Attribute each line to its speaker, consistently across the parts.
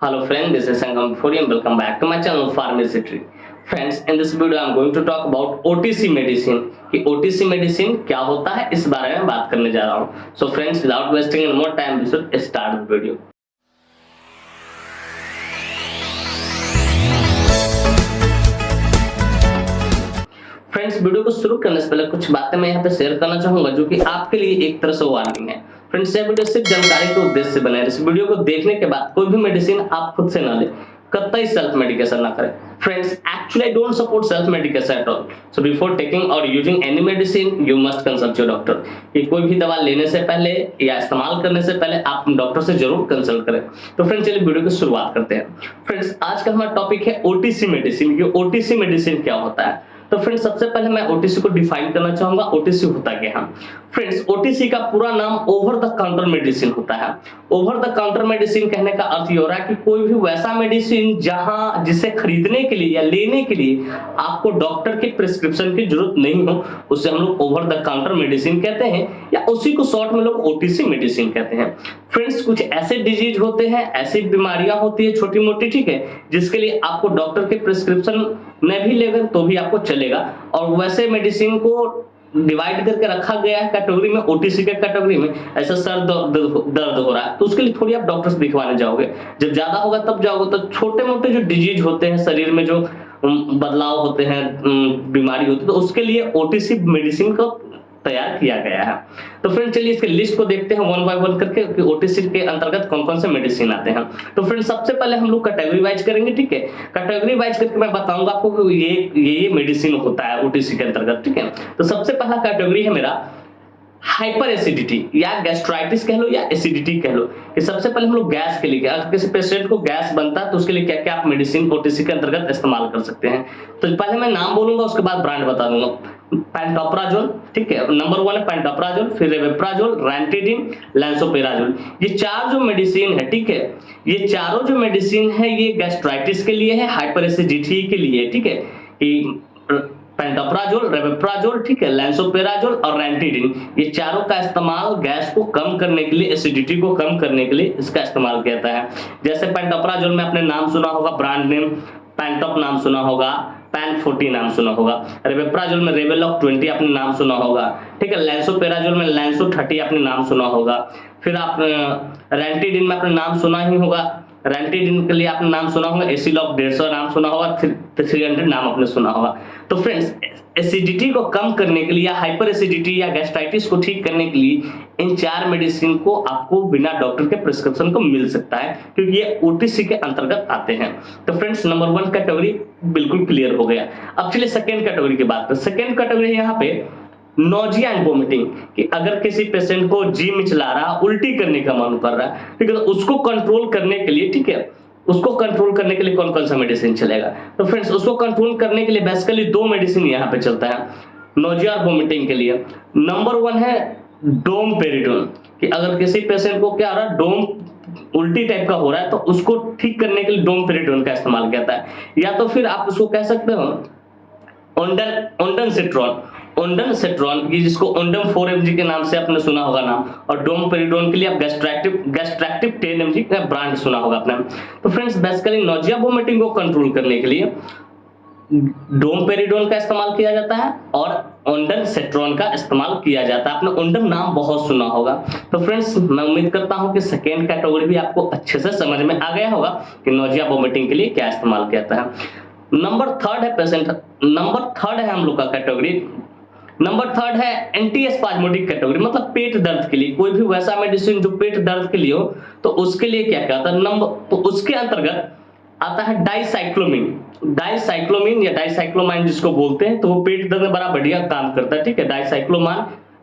Speaker 1: Hello friend, this is Sangam Fori and welcome back to my channel Pharmacy Tree. Friends, in this video I am going to talk about OTC medicine. कि OTC medicine क्या होता है इस बारे में बात करने जा रहा हूँ. So friends, without wasting any more time, we should start the video. Friends, video को शुरू करने से पहले कुछ बातें मैं यहाँ पे शेयर करना चाहूंगा जो कि आपके लिए एक तरह से वार्निंग है. फ्रेंड्स, ये वीडियो सिर्फ जानकारी के उद्देश्य से बना है. इस वीडियो को देखने के बाद कोई भी मेडिसिन आप खुद से ना ले, कतई सेल्फ मेडिकेशन ना करें. Friends, actually I don't support self medication at all. So before taking और using any medicine you must consult your doctor. कि कोई भी दवा लेने से पहले या इस्तेमाल करने से पहले आप डॉक्टर से जरूर कंसल्ट करें. तो फ्रेंड्स, चलिए वीडियो की शुरुआत करते हैं. फ्रेंड्स, आज का हमारा टॉपिक है ओटीसी मेडिसिन. ये ओटीसी मेडिसिन क्या होता है? तो फ्रेंड्स, सबसे पहले मैं ओटीसी को डिफाइन करना चाहूंगा. ओटीसी होता क्या है? फ्रेंड्स, ओटीसी का पूरा नाम ओवर द काउंटर मेडिसिन होता है. ओवर द काउंटर मेडिसिन कहने का अर्थ ये हो रहा है कि कोई भी वैसा मेडिसिन जहां जिसे खरीदने के लिए या लेने के लिए आपको डॉक्टर के प्रिस्क्रिप्शन की जरूरत नहीं हो, उसे हम लोग ओवर द काउंटर मेडिसिन कहते हैं, या उसी को शॉर्ट में लोग ओटीसी मेडिसिन कहते हैं. फ्रेंड्स, कुछ ऐसे डिजीज होते हैं, ऐसी बीमारियां होती है छोटी मोटी, ठीक है, जिसके लिए आपको डॉक्टर के प्रिस्क्रिप्शन न भी लेगा तो भी आपको चलेगा, और वैसे मेडिसिन को डिवाइड करके रखा गया है कैटेगरी में, ओटीसी के कैटेगरी में. ऐसा सर दर्द हो रहा है तो उसके लिए थोड़ी आप डॉक्टर से दिखवाने जाओगे. जब ज्यादा होगा तब जाओगे. तो छोटे मोटे जो डिजीज होते हैं, शरीर में जो बदलाव होते हैं, बीमारी होती है, तो उसके लिए ओटीसी मेडिसिन को तैयार किया गया है. तो फ्रेंड्स, चलिए इसके लिस्ट को देखते हैं वन बाय वन करके कि ओटीसी के अंतर्गत कौन कौन से मेडिसिन आते हैं. तो फ्रेंड्स, सबसे पहले हम लोग कैटेगरी वाइज करेंगे, ठीक है. कैटेगरी वाइज करके मैं बताऊंगा आपको कि ये मेडिसिन होता है ओटीसी के अंतर्गत, ठीक है. तो सबसे पहला कैटेगरी है मेरा हाइपर एसिडिटी, या गैस्ट्राइटिस कह लो या एसिडिटी कह लो. कि सबसे पहले हम लोग गैस के लिए, अगर किसी पेशेंट को गैस बनता है तो उसके लिए क्या क्या आप मेडिसिन ओटीसी के अंतर्गत इस्तेमाल कर सकते हैं. तो पहले मैं नाम बोलूंगा, उसके बाद ब्रांड बता दूंगा. पेंटोप्राजोल, ठीक है, नंबर 1 है पेंटोप्राजोल, फिर रेवेप्राजोल, रैंटिडिन, लैंसोपेराजोल. ये चार जो मेडिसिन है, ठीक है, ये चारों जो मेडिसिन है ये गैस्ट्राइटिस के लिए है, हाइपर एसिडिटी के लिए, ठीक है. पेंटोप्राजोल, रेवेप्राजोल, ठीक है, लैंसोपेराजोल और रैंटिडिन, ये चारों का इस्तेमाल गैस को कम करने के लिए, एसिडिटी को कम करने के लिए इसका इस्तेमाल किया जाता है. जैसे पेंटोप्राजोल में आपने नाम सुना होगा, ब्रांड नेम पैंटॉप नाम सुना होगा, पैन 40 नाम सुना होगा. रेवेप्राजोल में रेवेलॉक 20 आपने नाम सुना होगा, ठीक है. लैंसोपेराजोल में लैंसो 30 आपने नाम सुना होगा. फिर आप रैंटिडिन में आपने नाम सुना ही होगा, रैंटिडिन के लिए आपने नाम सुना होगा, एसिलॉक 150 नाम सुना होगा, 300 नाम आपने सुना होगा. तो फ्रेंड्स, एसिडिटी को कम करने के लिए या हाइपर एसिडिटी या गैस्ट्राइटिस को ठीक करने के लिए इन चार मेडिसिन को आपको बिना डॉक्टर के प्रिस्क्रिप्शन को मिल सकता है, क्योंकि ये ओटीसी के अंतर्गत आते हैं. तो फ्रेंड्स, नंबर 1 कैटेगरी बिल्कुल क्लियर हो गया. अब चलिए सेकेंड कैटेगरी की बात करें. सेकेंड कैटेगरी यहाँ पे नोजिया एंड वोमिटिंग, कि अगर किसी पेशेंट को जी मिचला रहा, उल्टी करने का मन कर रहा है, ठीक है, तो उसको कंट्रोल करने के लिए, ठीक है, उसको कंट्रोल करने के लिए कौन कौन सा मेडिसिन चलेगा. तो फ्रेंड्स, उसको कंट्रोल करने के लिए बेसिकली 2 मेडिसिन यहाँ पे चलता है नोजिया और वोमिटिंग के लिए. नंबर 1 है डोमपेरिडोन, कि अगर किसी पेशेंट को क्या हो रहा है, डोम उल्टी टाइप का हो रहा है, तो उसको ठीक करने के लिए डोमपेरिडोन का इस्तेमाल किया जाता है. या तो फिर आप उसको कह सकते हो ओंडानसेट्रॉन, जिसको ओंडम 4 mg के नाम से आपने सुना होगा नाम, और डोमपेरिडोन के लिए आप गैस्ट्रैक्टिव 10 mg का ब्रांड सुना होगा आपने. तो फ्रेंड्स, बेसिकली नोजिया वोमिटिंग को कंट्रोल करने के लिए डोमपेरिडोन का इस्तेमाल किया जाता है और ओंडानसेट्रॉन का इस्तेमाल किया जाता है. आपने ओंडम नाम बहुत सुना होगा. तो फ्रेंड्स, मैं उम्मीद करता हूं कि सेकेंड कैटेगरी भी आपको अच्छे से समझ में आ गया होगा कि नोजिया वोमिटिंग के लिए क्या इस्तेमाल किया जाता है. नंबर थर्ड है हम लोग का कैटेगरी. नंबर 3 है एंटी स्पाज्मोडिक कैटेगरी, मतलब पेट दर्द के लिए. कोई भी वैसा मेडिसिन जो पेट दर्द के लिए हो, तो उसके लिए क्या क्या आता है. तो उसके अंतर्गत आता है डाइसाइक्लोमिन या डाइसाइक्लोमाइन जिसको बोलते हैं. तो वो पेट दर्द में बड़ा बढ़िया काम करता है, ठीक है.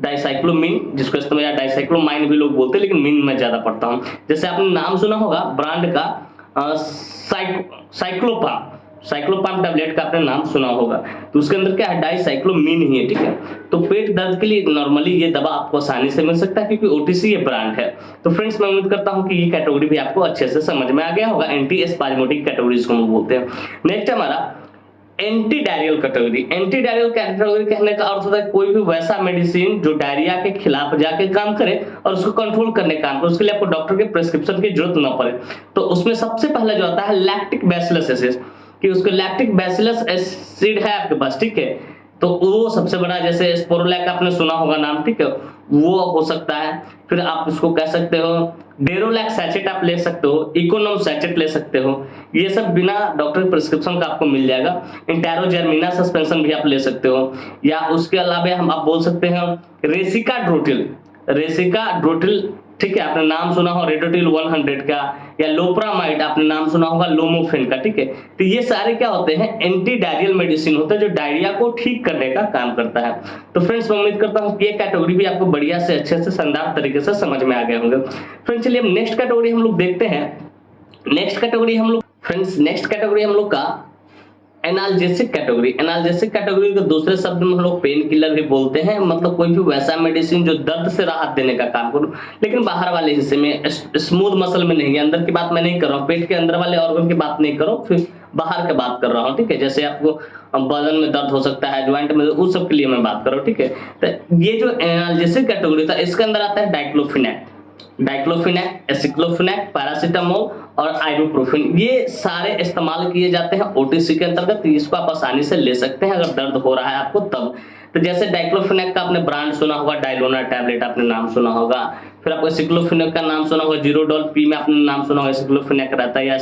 Speaker 1: डाइसाइक्लोमिन जिसको इस्तेमाल, या डाइसाइक्लोमाइन भी लोग बोलते हैं, लेकिन मीन मैं ज्यादा पढ़ता हूँ. जैसे आपने नाम सुना होगा ब्रांड का साइक्लोपाम टैबलेट का आपने नाम सुना होगा. तो उसके अंदर क्या है, डाइसाइक्लोमिन ही है, ठीक है. तो पेट दर्द के लिए नॉर्मली ये दवा आपको आसानी से मिल सकता है, क्योंकि ओटीसी ये ब्रांड है. तो फ्रेंड्स, मैं उम्मीद करता हूं कि ये कैटेगरी भी आपको अच्छे से समझ में आ गया होगा. एंटी स्पाज्मोडिक कैटेगरी जिसको हम बोलते हैं. नेक्स्ट हमारा anti diarrhoeal category. Anti diarrhoeal category कहने का अर्थ होता है कोई भी वैसा मेडिसिन जो डायरिया के खिलाफ जाके काम करे और उसको कंट्रोल करने का काम करे, उसके लिए आपको डॉक्टर के प्रिस्क्रिप्शन की जरूरत ना पड़े। तो उसमें सबसे पहला जो आता है लैक्टिक बैसिलस एसिड, कि उसको लैक्टिक बैसिलस एसिड है आपके पास, ठीक है, तो वो सबसे बड़ा, जैसे स्पोरोलैक आपने सुना होगा नाम, ठीक है, वो हो सकता है। फिर आप उसको कह सकते हो डेरोलैक सैचेट आप ले सकते हो, इकोनॉम सैचेट ले सकते हो, ये सब बिना डॉक्टर प्रिस्क्रिप्शन का आपको मिल जाएगा। इंटेरोजर्मिना सस्पेंशन भी आप ले सकते हो, या उसके अलावा हम आप बोल सकते हैं रेसिका ड्रोटिल, रेसिका ड्रोटिल, ठीक है, आपने नाम सुना हो रेडोटिल 100 का, या लोप्रामाइड आपने नाम सुना होगा लोमोफेन का, ठीक है। तो ये सारे क्या होते हैं, एंटी डायरियल मेडिसिन होते हैं जो डायरिया को ठीक करने का काम करता है। तो फ्रेंड्स मैं उम्मीद करता हूँ कि ये कैटेगरी भी आपको बढ़िया से अच्छे से शानदार तरीके से समझ में आ गए होंगे। फ्रेंड्स चलिए अब नेक्स्ट कैटेगरी हम लोग देखते हैं। नेक्स्ट कैटेगरी हम लोग का एनाल्जेसिक कैटेगरी। एनाल्जेसिक कैटेगरी को दूसरे शब्द में हम लोग पेन किलर भी बोलते हैं, मतलब कोई भी वैसा मेडिसिन जो दर्द से राहत देने का काम करो, लेकिन बाहर वाले हिस्से में, स्मूथ मसल में नहीं, अंदर की बात मैं नहीं कर रहा हूँ, पेट के अंदर वाले ऑर्गन की बात नहीं करो, फिर बाहर की बात कर रहा हूँ, ठीक है। जैसे आपको बदन में दर्द हो सकता है, ज्वाइंट में, उस सब के लिए मैं बात कर रहा हूँ, ठीक है। तो ये जो एनाल्जेसिक कैटेगरी था इसके अंदर आता है डाइक्लोफिनेक, एसिक्लोफिनेक, पैरासीटामोल और आइबुप्रोफेन। ये सारे इस्तेमाल किए जाते हैं ओटीसी के अंतर्गत। इसको आप आसानी से ले सकते हैं अगर दर्द हो रहा है आपको तब। तो जैसे डाइक्लोफिनेक का आपने ब्रांड सुना होगा, डायलोना टैबलेट आपने नाम सुना होगा। फिर आपको एसिक्लोफिनेक का नाम सुना होगा, जीरोडॉल पी में आपने नाम सुना होगा एसिक्लोफिनेक रहता है, या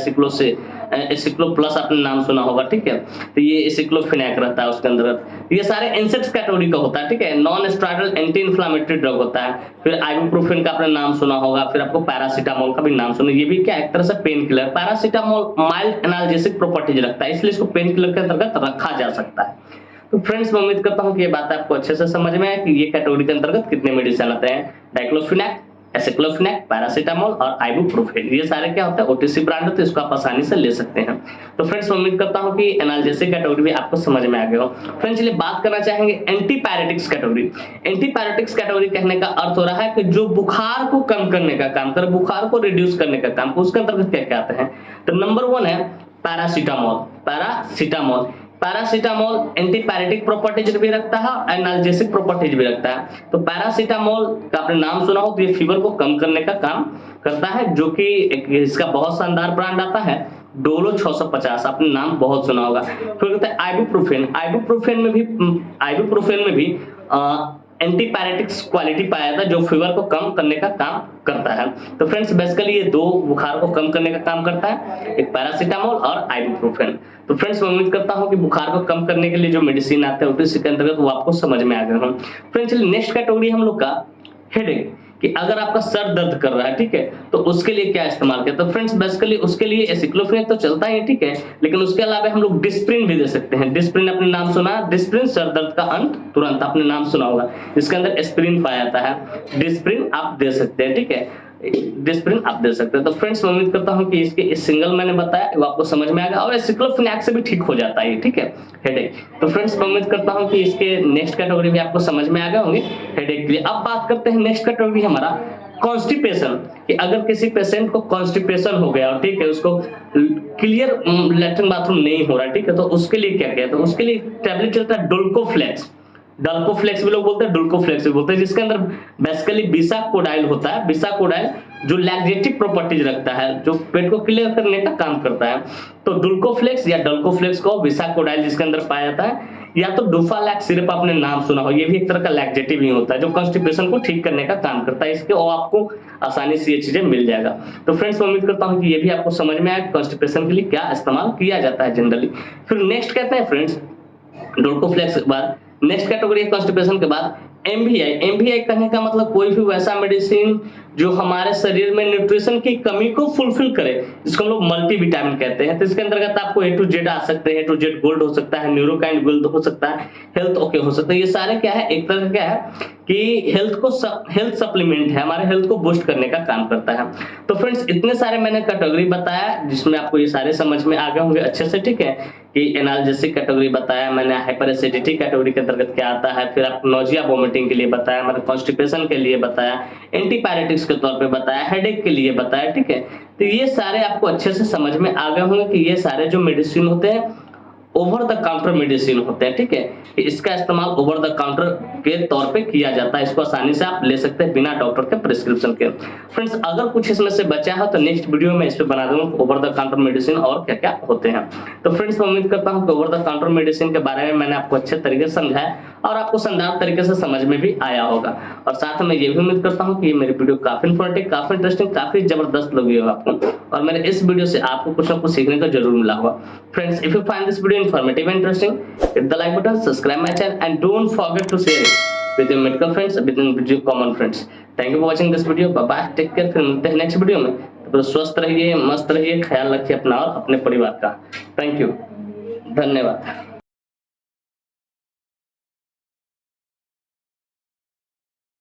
Speaker 1: एसिक्लो प्लस आपने नाम सुना होगा, ठीक है। तो ये एसिक्लोफिनेक रहता है उसके अंदर। ये सारे इंसेक्ट्स कैटेगरी का होता है, ठीक है। Non steroidal anti inflammatory drug होता है। फिर आइबुप्रोफेन का आपने नाम सुना होगा, फिर आपको पैरासीटामोल का भी नाम सुना। ये भी क्या एक तरह से pain killer. Paracetamol mild analgesic properties रखता है, इसलिए इसको पेन किलर के अंतर्गत रखा जा सकता है। तो फ्रेंड्स मैं उम्मीद करता हूं कि ये बात आपको अच्छे से समझ में आए कि ये कैटेगरी के अंतर्गत कितने मेडिसिन आते हैं। डाइक्लोफिनेक, एसिक्लोफिनेक, पैरासीटामोल और आइबुप्रोफेन, ये सारे क्या होता है ओटीसी ब्रांड होते हैं, इसको आप आसानी से ले सकते हैं। तो फ्रेंड्स मैं उम्मीद करता हूं कि एनाल्जेसिक कैटेगरी भी आपको समझ में आ गया हो। फ्रेंड्स चलिए बात करना चाहेंगे एंटीपायरेटिक्स कैटेगरी। एंटीपायरेटिक्स कैटेगरी कहने का अर्थ हो रहा है कि जो बुखार को कम करने का काम करे, बुखार को रिड्यूस करने का काम, उसके अंतर्गत क्या क्या आते हैं। तो नंबर 1 है पैरासीटामोल। पैरासीटामोल एंटीपायरेटिक प्रॉपर्टीज भी रखता है, एनाल्जेसिक प्रॉपर्टीज भी रखता है। तो पैरासीटामोल का आपने नाम सुना हो तो ये फीवर को कम करने का काम करता है, जो कि इसका बहुत शानदार ब्रांड आता है डोलो 650, आपने नाम बहुत सुना होगा। फिर कहते हैं आइबुप्रोफेन में भी एंटीपायरेटिक्स क्वालिटी पाया जाता है जो फीवर को कम करने का काम करता है। तो फ्रेंड्स बेसिकली ये दो बुखार को कम करने का काम करता है, एक पैरासीटामोल और आइबुप्रोफेन। तो फ्रेंड्स मैं उम्मीद करता हूं कि बुखार को कम करने के लिए जो मेडिसिन आते हैं ओटीसी के अंतर्गत वो आपको समझ में आ गए हों। फ्रेंड्स चलिए नेक्स्ट कैटेगरी हम लोग का हेडेक, कि अगर आपका सर दर्द कर रहा है, ठीक है, तो उसके लिए क्या इस्तेमाल किया। तो फ्रेंड्स बेसिकली उसके लिए एसिक्लोफिनेक तो चलता ही है, ठीक है, लेकिन उसके अलावा हम लोग डिस्प्रिन भी दे सकते हैं। डिस्प्रिन आपने नाम सुना, डिस्प्रिन सर दर्द का अंत तुरंत, आपने नाम सुना होगा, इसके अंदर एस्पिरिन पाया जाता है, डिस्प्रिन आप दे सकते हैं, ठीक है, डिस्प्रिन आप दे सकते हैं। तो फ्रेंड्स मैं उम्मीद करता हूं कि इसके इस सिंगल मैंने बताया वो आपको समझ में आ गया, और एसिक्लोफिनेक से भी ठीक हो जाता है, ठीक है, हेडेक। तो फ्रेंड्स मैं उम्मीद करता हूं कि इसके नेक्स्ट कैटेगरी भी आपको समझ में आ गए होंगे हेडेक के लिए। अब बात करते हैं नेक्स्ट कैटेगरी हमारा कॉन्स्टिपेशन, कि अगर किसी पेशेंट को कॉन्स्टिपेशन हो गया और ठीक है उसको क्लियर लैट्रिन बाथरूम नहीं हो रहा, ठीक है, तो उसके लिए क्या किया। तो उसके लिए टैबलेट चलता है डोल्कोफ्लेक्स भी लोग बोलते हैं, डोल्कोफ्लेक्स भी बोलते हैं, जिसके अंदर बेसिकली बिसाकोडाइल होता है। बिसाकोडाइल जो लैक्जेटिव प्रॉपर्टीज रखता है, जो पेट को क्लियर करने का काम करता है। तो डोल्कोफ्लेक्स या डोल्कोफ्लेक्स को बिसाकोडाइल जिसके अंदर पाया जाता है, या तो डोफालैक्स सिरप आपने नाम सुना हो, ये भी एक तरह का लैक्जेटिव ही होता है जो कॉन्स्टिपेशन को ठीक करने का काम करता है। इसके और आपको आसानी से ये चीजें मिल जाएगा। तो फ्रेंड्स मैं उम्मीद करता हूं कि ये भी आपको समझ में आया कॉन्स्टिपेशन के लिए क्या इस्तेमाल किया जाता है जनरली। फिर नेक्स्ट कहते हैं फ्रेंड्स डोल्कोफ्लेक्स के बाद नेक्स्ट कैटेगरी है कॉन्स्टिपेशन के बाद एमवीआई कहने का मतलब कोई भी वैसा मेडिसिन जो हमारे शरीर में न्यूट्रिशन की कमी को फुलफिल करे, जिसको हम लोग मल्टीविटामिन कहते हैं। तो इसके अंतर्गत आपको ए टू जेड आ सकते हैं, ए टू जेड गोल्ड हो सकता है, न्यूरोकाइंड गोल्ड हो सकता है, हेल्थ ओके हो सकता है। ये सारे क्या है, एक तरह क्या है कि हेल्थ सप्लीमेंट है, हमारे हेल्थ को बूस्ट करने का काम करता है। तो फ्रेंड्स इतने सारे मैंने कैटेगरी बताया जिसमें आपको ये सारे समझ में आ गए होंगे अच्छे से, ठीक है, कि एनाल्जेसिक कैटेगरी बताया मैंने, हाइपर एसिडिटी कैटेगरी के अंतर्गत क्या आता है, फिर आप नोजिया वोमिटिंग के लिए बताया मैंने, कॉन्स्टिपेशन के लिए बताया, एंटीपायरेटिक्स के तौर पे बताया, हेडेक के लिए बताया, ठीक है। तो ये सारे आपको अच्छे से समझ में आ गए होंगे कि ये सारे जो मेडिसिन होते हैं ओवर द काउंटर मेडिसिन होते हैं, ठीक है। इसका इस्तेमाल ओवर द काउंटर के तौर पे किया जाता है, इसको आसानी से आप ले सकते हैं बिना डॉक्टर के प्रिस्क्रिप्शन के। फ्रेंड्स अगर कुछ इसमें से बचा है तो नेक्स्ट वीडियो में इस पे बना दूंगा ओवर द काउंटर मेडिसिन और क्या क्या होते हैं। तो फ्रेंड्स मैं उम्मीद करता हूँ कि ओवर द काउंटर मेडिसिन के बारे में मैंने आपको अच्छे तरीके से समझाया और आपको शानदार तरीके से समझ में भी आया होगा। और साथ में ये भी उम्मीद करता हूँ कि ये मेरी वीडियो काफी इंफॉर्मेटिव, काफी इंटरेस्टिंग, काफी जबरदस्त लगी होगा आपको और मेरे इस वीडियो से आपको कुछ ना कुछ सीखने को जरूर मिला होगा। Friends, if you find this video informative and interesting, hit the like button, subscribe my channel, and don't forget to share it with your medical friends, with your common friends. Thank you for watching this video. Bye bye. Take care. फिर मिलते हैं next video में। तो स्वस्थ रहिए, मस्त रहिए, ख्याल रखिए अपना और अपने परिवार का। थैंक यू, धन्यवाद।